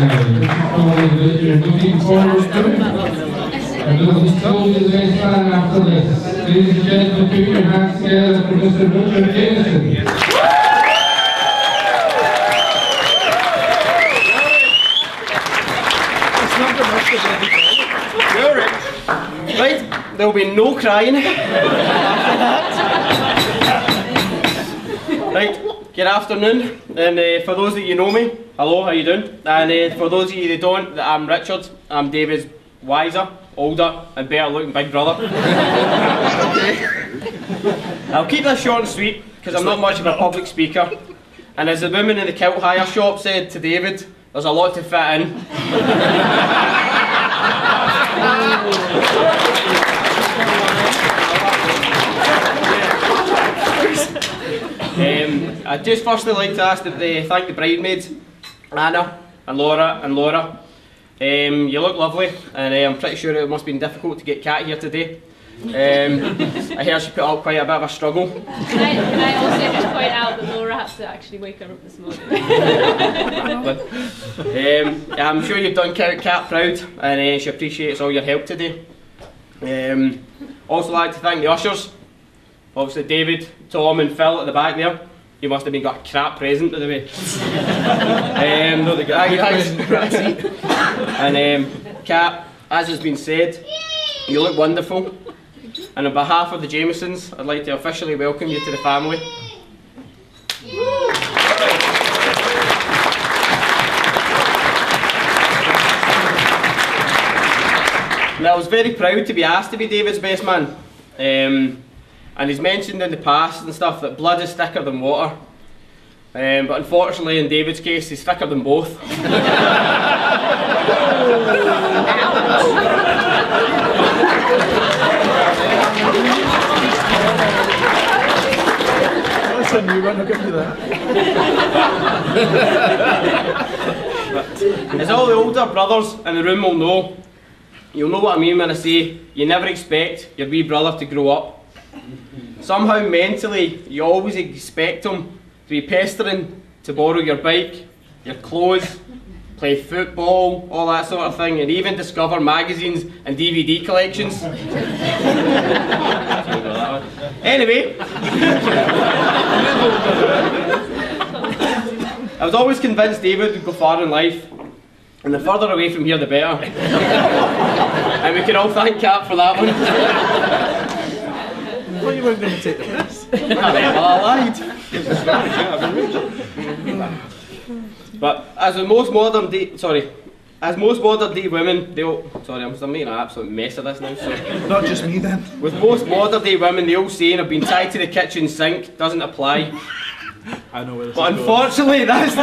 that you're looking forward to. And we'll tell you the next time after this. Ladies and gentlemen, put your hands together for Mr. Richard Jameson. Right, there'll be no crying. Right, good afternoon, and for those that you know me, hello, how you doing? And for those of you that don't, I'm Richard. I'm David's wiser, older, and better looking big brother. I'll keep this short and sweet because I'm not much of a public speaker. And as the woman in the kilt hire shop said to David, there's a lot to fit in. I'd just firstly like to ask thank the bridesmaids, Anna and Laura. You look lovely, and I'm pretty sure it must have been difficult to get Kat here today. I hear she put up quite a bit of a struggle. Can I also just point out that Laura had to actually wake her up this morning? I'm sure you've done Kat proud, and she appreciates all your help today. Also like to thank the ushers, obviously David, Tom and Phil at the back there. You must have been got a crap present by the way. No, the guys. And Kat, as has been said, you look wonderful. And on behalf of the Jamesons, I'd like to officially welcome you to the family. Now, I was very proud to be asked to be David's best man. And he's mentioned in the past and stuff that blood is thicker than water. But unfortunately, in David's case, he's thicker than both. That's a new one, I'll give you that. As all the older brothers in the room will know, you'll know what I mean when I say you never expect your wee brother to grow up. Somehow mentally, you always expect him to be pestering to borrow your bike, your clothes, play football, all that sort of thing, and even discover magazines and DVD collections. Anyway, I was always convinced David would go far in life, and the further away from here the better. And we can all thank Kat for that one. Well, you weren't going to take the piss. Well, I lied. But as most modern day women, I'm making an absolute mess of this now. So. Not just me then. With most modern day women, the old saying of being tied to the kitchen sink doesn't apply. I know where this But is unfortunately, that's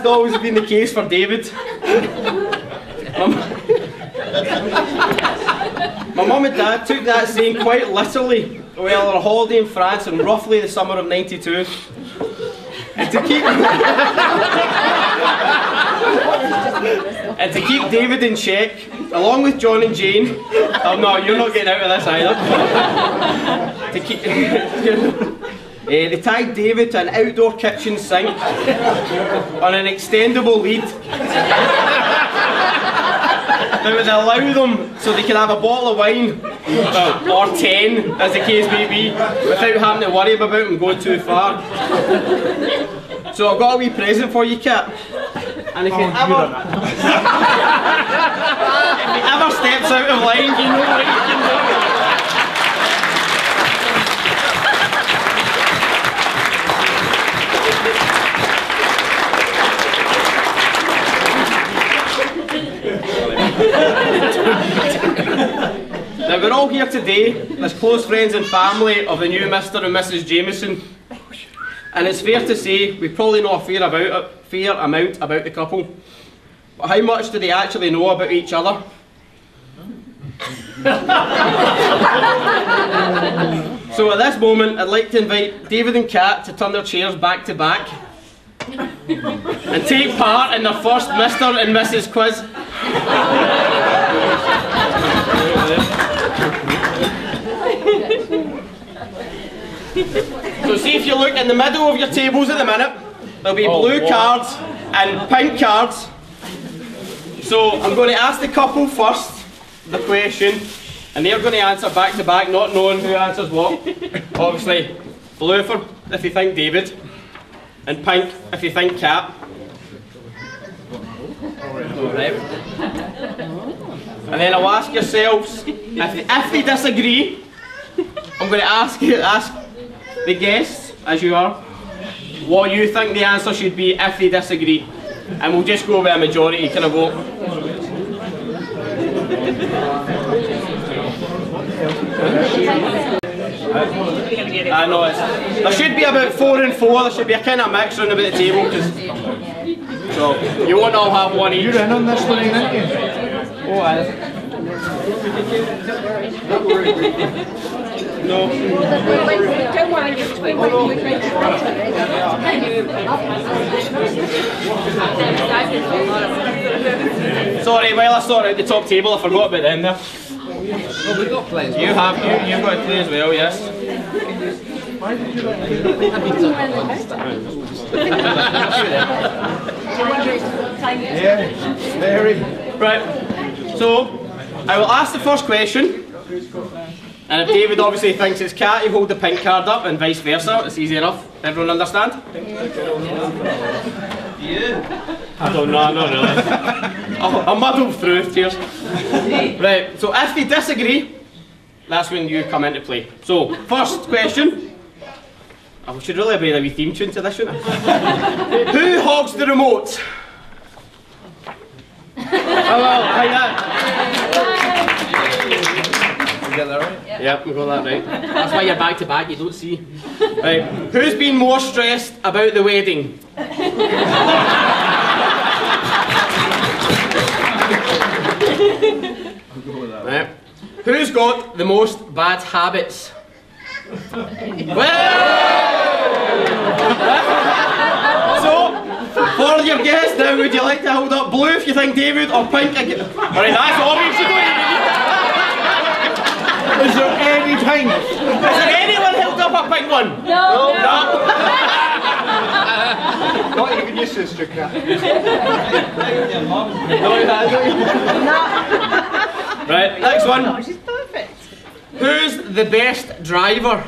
not always been the case for David. My mum and dad took that saying quite literally while on a holiday in France in roughly the summer of '92. And to keep David in check, along with John and Jane, oh no, you're not getting out of this either. They tied David to an outdoor kitchen sink on an extendable lead that would allow them so they could have a bottle of wine, or 10 as the case may be, without having to worry about them going too far. So I've got a wee present for you, Kat. And if he ever steps out of line, you know what you can do. Now we're all here today as close friends and family of the new Mr. and Mrs. Jameson, and it's fair to say we probably know a fair amount about the couple. But how much do they actually know about each other? So at this moment I'd like to invite David and Kat to turn their chairs back to back and take part in their first Mr. and Mrs. quiz. So see if you look in the middle of your tables at the minute, there'll be blue cards and pink cards. So I'm going to ask the couple first the question, and they're going to answer back to back, not knowing who answers what. Obviously, blue for if you think David, and pink if you think Kat. Right. And then I'll ask yourselves, if they disagree, I'm going to ask the guests, as you are, what you think the answer should be if they disagree. And we'll just go with a majority kind of vote. I know there should be about 4 and 4, there should be a kind of mix around about the table, so you won't all have one each. You're in on this one, ain't you? Oh, I no. Don't worry, just wait. Sorry, while I sort out the top table, I forgot about them there. Well, we got players. You've got to play as well, yes. Yeah, very. Right, so I will ask the first question, and if David obviously thinks it's Kat, you hold the pink card up, and vice versa. It's easy enough. Everyone understand? I don't know, not really. I'll muddle through, cheers. Right, so if they disagree, that's when you come into play. So, first question. I should really have made a wee theme tune to this, shouldn't I? Who hogs the remote? Oh well, like that. You get that right? Yep, we got that right. That's why you're back to back, you don't see. Right, who's been more stressed about the wedding? Right. Who's got the most bad habits? So, for your guests now, would you like to hold up blue if you think David, or pink again? Alright, that's obvious. Is there any time? Has there anyone held up a pink one? No. Not even your sister, Kat. Right, next one. Oh, she's perfect. Who's the best driver?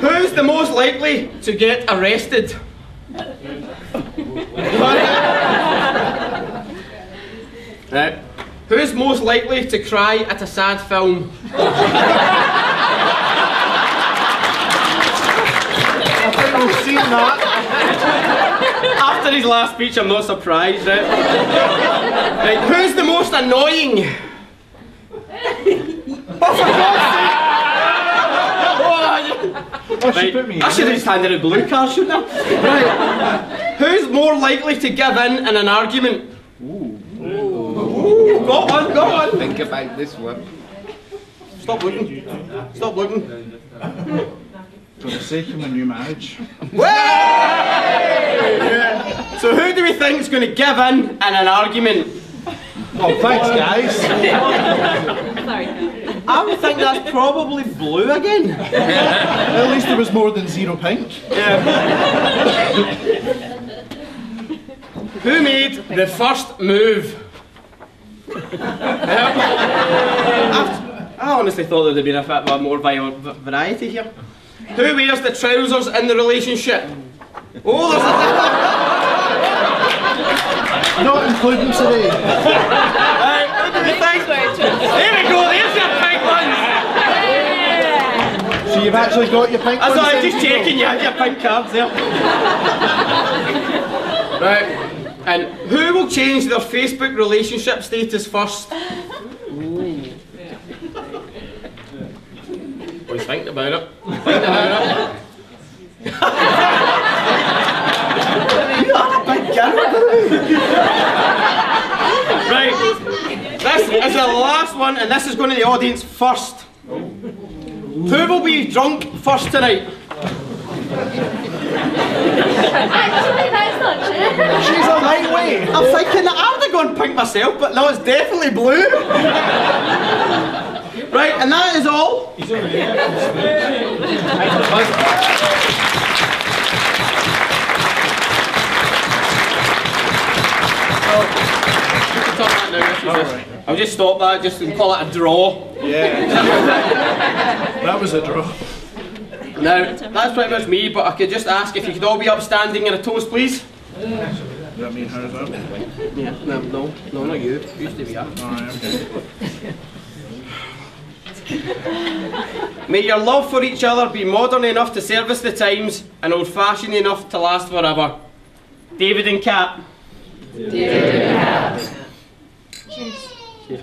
Who's the most likely to get arrested? Right. Who's most likely to cry at a sad film? I think we've seen that. After his last speech, I'm not surprised, right? Right, who's the most annoying? Oh, for God's sake! Oh, she put me I should have just handed a blue card, shouldn't I? Right. Who's more likely to give in an argument? Ooh. Got one. Think about this one. Stop looking. Stop looking. For the sake of my new marriage. Yeah. So who do we think is going to give in an argument? Oh, thanks, guys. Sorry. I would think that's probably blue again. At least there was more than 0 pink. Yeah. Who made the first move? I honestly thought there would have been a bit more variety here. Who wears the trousers in the relationship? Oh, there's Not including today. Right, what do you think? There we go, there's your pink ones! So you've actually got your pink That's ones all right, then? just checking you had your pink cards there. Right, and who will change their Facebook relationship status first? Boys, think about it. Think about it. You are a big girl. Right, this is the last one, and this is going to the audience first. Who will be drunk first tonight? Actually, that's not true. She's a lightweight. I'm thinking that I would have gone pink myself, but no, it's definitely blue. Right, and that is all. I'll just stop that, just call it a draw. Yeah. That was a draw. Now, that's pretty much me, but I could just ask if you could all be upstanding in a toast, please. Does that mean hers up? Yeah, no, not you. Usually we are. Alright, okay. May your love for each other be modern enough to service the times and old-fashioned enough to last forever. David and Kat. David and Kat. Cheers. Cheers.